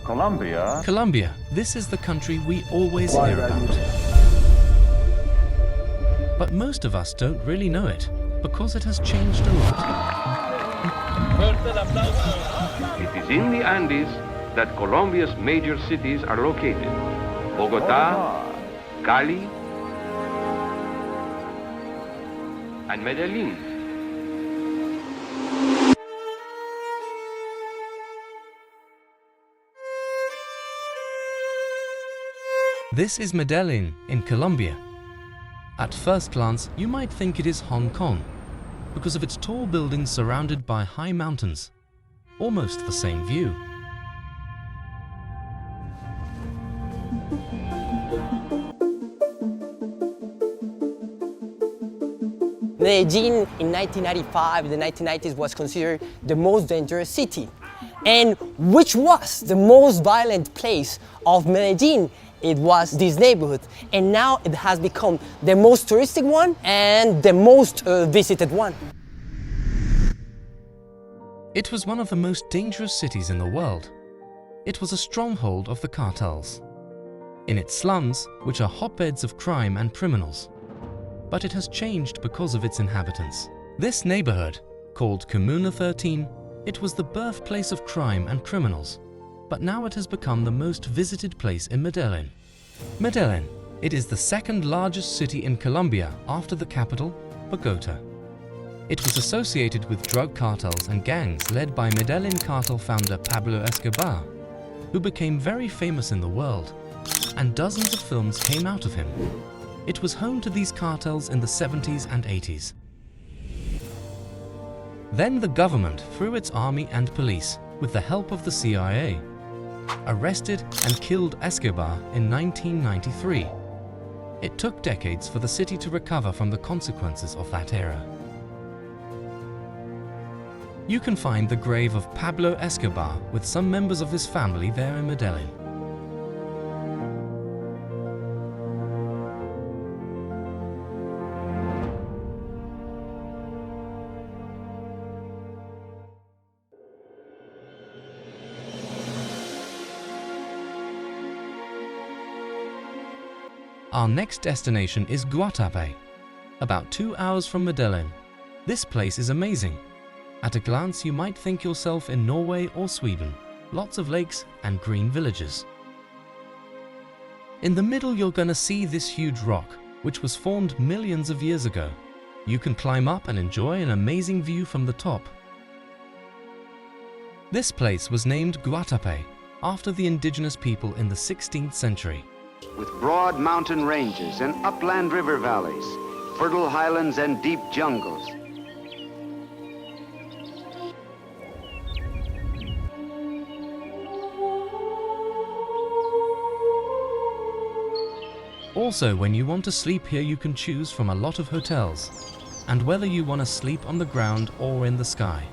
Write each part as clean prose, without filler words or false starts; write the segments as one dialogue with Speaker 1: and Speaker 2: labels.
Speaker 1: Colombia?
Speaker 2: Colombia. This is the country we always hear about. But most of us don't really know it, because it has changed a lot.
Speaker 3: It is in the Andes that Colombia's major cities are located. Bogota, Cali, and Medellin.
Speaker 2: This is Medellin in Colombia. At first glance, you might think it is Hong Kong because of its tall buildings surrounded by high mountains. Almost the same view.
Speaker 4: Medellin in 1995, the 1990s, was considered the most dangerous city. And which was the most violent place of Medellin? It was this neighborhood. And now it has become the most touristic one and the most visited one.
Speaker 2: It was one of the most dangerous cities in the world. It was a stronghold of the cartels. In its slums, which are hotbeds of crime and criminals. But it has changed because of its inhabitants. This neighborhood, called Comuna 13, it was the birthplace of crime and criminals. But now it has become the most visited place in Medellin. Medellin, it is the second largest city in Colombia after the capital, Bogota. It was associated with drug cartels and gangs led by Medellin cartel founder Pablo Escobar, who became very famous in the world, and dozens of films came out of him. It was home to these cartels in the 70s and 80s. Then the government, through its army and police, with the help of the CIA, arrested and killed Escobar in 1993. It took decades for the city to recover from the consequences of that era. You can find the grave of Pablo Escobar with some members of his family there in Medellin. Our next destination is Guatapé, about 2 hours from Medellin. This place is amazing. At a glance, you might think yourself in Norway or Sweden. Lots of lakes and green villages. In the middle, you're gonna see this huge rock, which was formed millions of years ago. You can climb up and enjoy an amazing view from the top. This place was named Guatapé after the indigenous people in the 16th century.
Speaker 5: With broad mountain ranges and upland river valleys, fertile highlands and deep jungles.
Speaker 2: Also, when you want to sleep here, you can choose from a lot of hotels, and whether you want to sleep on the ground or in the sky.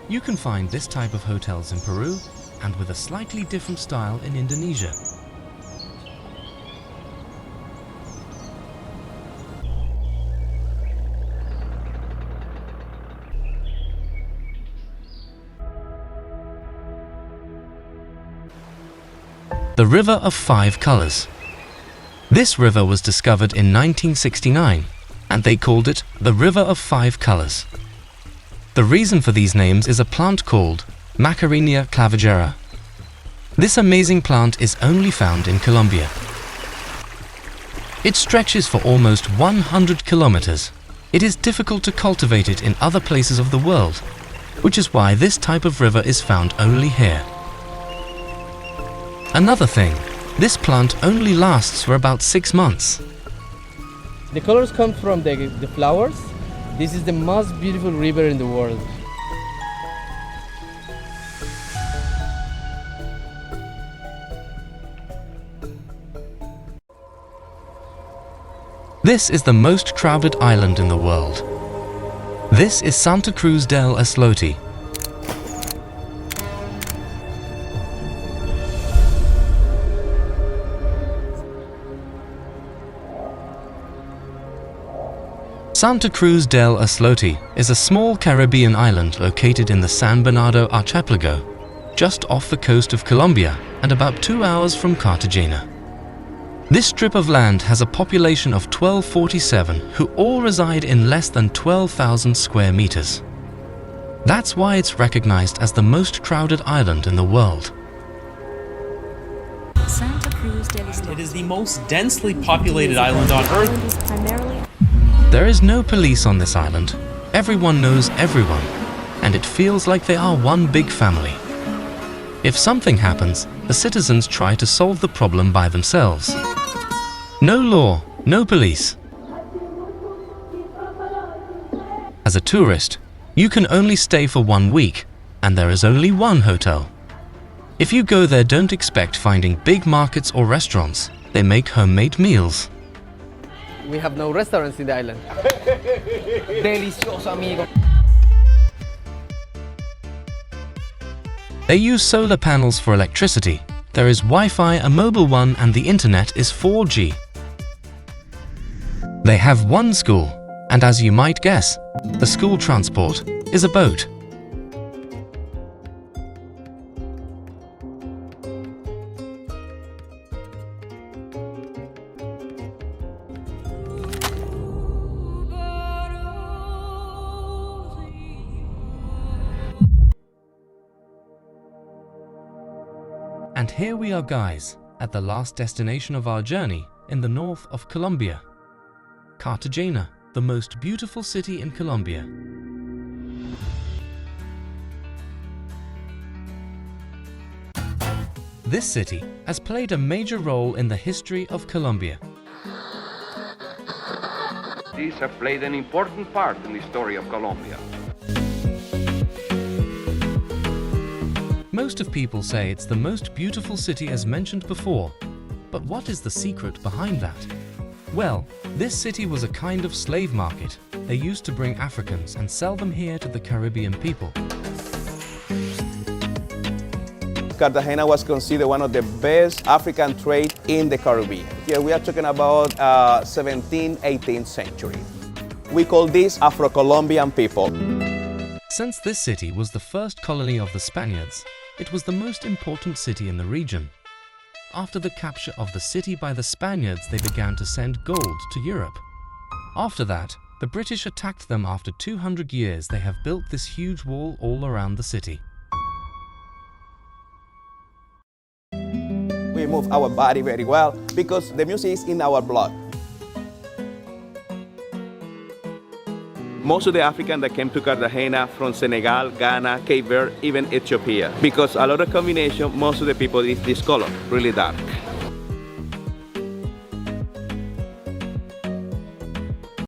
Speaker 2: You can find this type of hotels in Peru, and with a slightly different style in Indonesia. The River of Five Colors. This river was discovered in 1969, and they called it the River of Five Colors. The reason for these names is a plant called Macarinia clavigera. This amazing plant is only found in Colombia. It stretches for almost 100 kilometers. It is difficult to cultivate it in other places of the world, which is why this type of river is found only here. Another thing, this plant only lasts for about 6 months.
Speaker 6: The colors come from the flowers. This is the most beautiful river in the world.
Speaker 2: This is the most crowded island in the world. This is Santa Cruz del Islote. Santa Cruz del Islote is a small Caribbean island located in the San Bernardo archipelago. just off the coast of Colombia and about 2 hours from Cartagena. This strip of land has a population of 1247 who all reside in less than 12,000 square meters. That's why it's recognized as the most crowded island in the world.
Speaker 1: Santa Cruz del Isla.
Speaker 7: It is the most densely populated island on Earth.
Speaker 1: Island is primarily
Speaker 2: There is no police on this island. Everyone knows everyone, and it feels like they are one big family. If something happens, the citizens try to solve the problem by themselves. No law, no police. As a tourist, you can only stay for 1 week, and there is only one hotel. If you go there, don't expect finding big markets or restaurants. They make homemade meals.
Speaker 6: We have no restaurants in the island. Delicioso, amigo.
Speaker 2: They use solar panels for electricity. There is Wi-Fi, a mobile one, and the internet is 4G. They have one school, and as you might guess, the school transport is a boat. And here we are, guys, at the last destination of our journey in the north of Colombia. Cartagena, the most beautiful city in Colombia. This city has played a major role in the history of Colombia.
Speaker 3: These have played an important part in the story of Colombia.
Speaker 2: Most of people say it's the most beautiful city as mentioned before, but what is the secret behind that? Well, this city was a kind of slave market. They used to bring Africans and sell them here to the Caribbean people.
Speaker 8: Cartagena was considered one of the best African trade in the Caribbean. Here we are talking about 17th, 18th century. We call this Afro-Colombian people.
Speaker 2: Since this city was the first colony of the Spaniards, it was the most important city in the region. After the capture of the city by the Spaniards, they began to send gold to Europe. After that, the British attacked them. After 200 years, they have built this huge wall all around the city.
Speaker 8: We move our body very well because the music is in our blood. Most of the Africans that came to Cartagena from Senegal, Ghana, Cape Verde, even Ethiopia. Because a lot of combination, most of the people is this color, really dark.